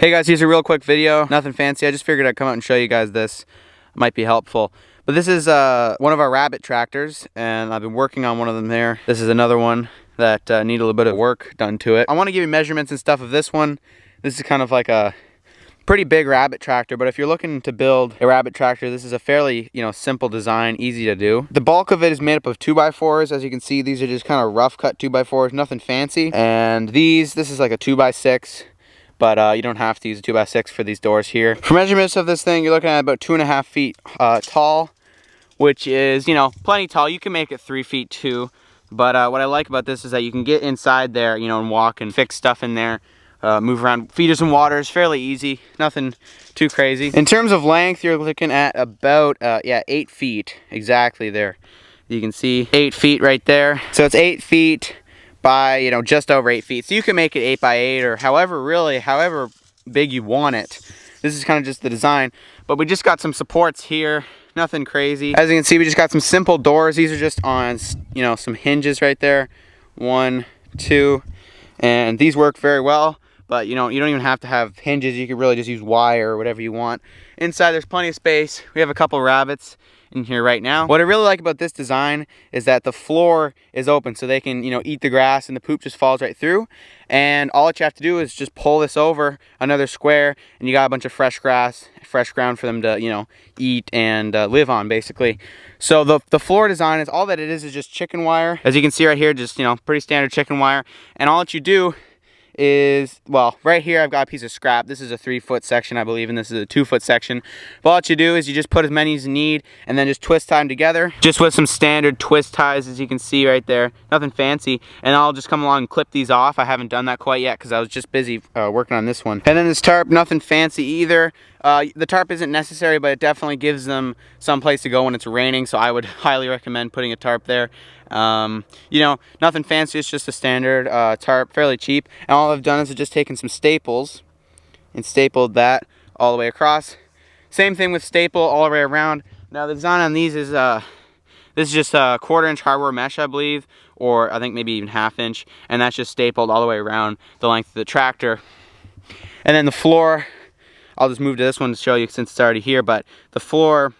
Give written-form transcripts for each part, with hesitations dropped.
Hey guys, here's a real quick video. Nothing fancy. I just figured I'd come out and show you guys this. It might be helpful. But this is one of our rabbit tractors, and I've been working on one of them there. This is another one that need a little bit of work done to it. I want to give you measurements and stuff of this one. This is kind of like a pretty big rabbit tractor, but if you're looking to build a rabbit tractor, this is a fairly, simple design, easy to do. The bulk of it is made up of 2x4s. As you can see, these are just kind of rough cut 2x4s, nothing fancy. And this is like a 2x6. But you don't have to use a 2x6 for these doors here. For measurements of this thing, you're looking at about 2.5 feet tall, which is, plenty tall. You can make it 3 feet too. But what I like about this is that you can get inside there, and walk and fix stuff in there, move around, feed it some water. It's fairly easy, nothing too crazy. In terms of length, you're looking at about, 8 feet exactly there. You can see 8 feet right there. So it's 8 feet by just over 8 feet, so you can make it 8x8 or however big you want it. This is kind of just the design, but we just got some supports here, nothing crazy. As you can see, we just got some simple doors. These are just on some hinges right there, 1, 2, and these work very well. But you don't even have to have hinges. You can really just use wire or whatever you want. Inside there's plenty of space. We have a couple rabbits in here right now. What I really like about this design is that the floor is open, so they can eat the grass and the poop just falls right through. And all that you have to do is just pull this over another square, and you got a bunch of fresh grass, fresh ground for them to eat and live on, basically. So the floor design is all that it is just chicken wire. As you can see right here, just pretty standard chicken wire. And all that you do is, well, right here I've got a piece of scrap. This is a 3-foot section, I believe, and this is a 2-foot section. But all that you do is you just put as many as you need and then just twist tie them together, just with some standard twist ties, as you can see right there. Nothing fancy. And I'll just come along and clip these off. I haven't done that quite yet because I was just busy working on this one. And then this tarp, nothing fancy either. The tarp isn't necessary, but it definitely gives them some place to go when it's raining, so I would highly recommend putting a tarp there. Nothing fancy, it's just a standard tarp, fairly cheap. And all I've done is just taken some staples and stapled that all the way across. Same thing with staple all the way around. Now the design on these is this is just a 1/4-inch hardware mesh, I believe, or I think maybe even 1/2 inch, and that's just stapled all the way around the length of the tractor. And then the floor, I'll just move to this one to show you since it's already here, but the floor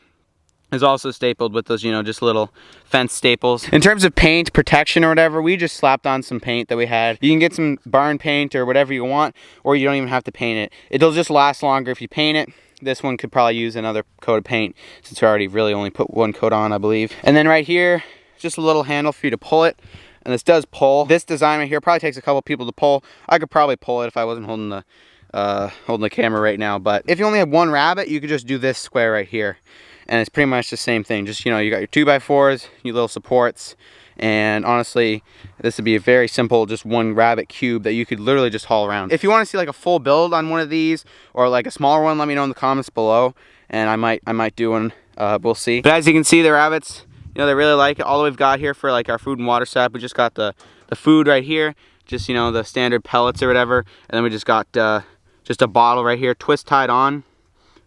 is also stapled with those, just little fence staples. In terms of paint, protection or whatever, we just slapped on some paint that we had. You can get some barn paint or whatever you want, or you don't even have to paint it. It'll just last longer if you paint it. This one could probably use another coat of paint since we already really only put one coat on, I believe. And then right here, just a little handle for you to pull it. And this does pull. This design right here probably takes a couple people to pull. I could probably pull it if I wasn't holding the camera right now. But if you only have one rabbit, you could just do this square right here. And it's pretty much the same thing. Just, you got your 2x4s, your little supports. And honestly, this would be a very simple, just one rabbit cube that you could literally just haul around. If you want to see like a full build on one of these, or like a smaller one, let me know in the comments below. And I might do one, we'll see. But as you can see, the rabbits, they really like it. All we've got here for like our food and water setup, we just got the food right here. Just, the standard pellets or whatever. And then we just got just a bottle right here, twist tied on.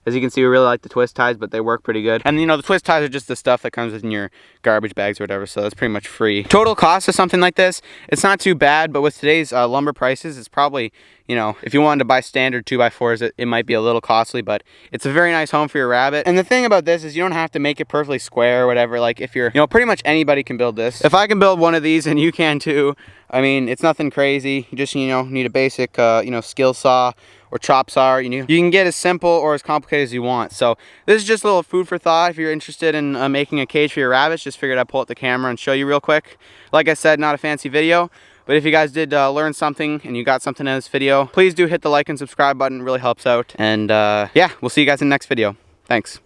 As you can see, we really like the twist ties, but they work pretty good. And the twist ties are just the stuff that comes in your garbage bags or whatever, so that's pretty much free. Total cost of something like this, it's not too bad, but with today's lumber prices, it's probably, if you wanted to buy standard 2x4s, it might be a little costly, but it's a very nice home for your rabbit. And the thing about this is you don't have to make it perfectly square or whatever. Like if you're, pretty much anybody can build this. If I can build one of these and you can too, I mean, it's nothing crazy. You just, need a basic, skill saw or chop saw. You can get as simple or as complicated as you want. So this is just a little food for thought. If you're interested in making a cage for your rabbits, just figured I'd pull out the camera and show you real quick. Like I said, not a fancy video, but if you guys did learn something and you got something in this video, please do hit the like and subscribe button. It really helps out. And yeah, we'll see you guys in the next video. Thanks.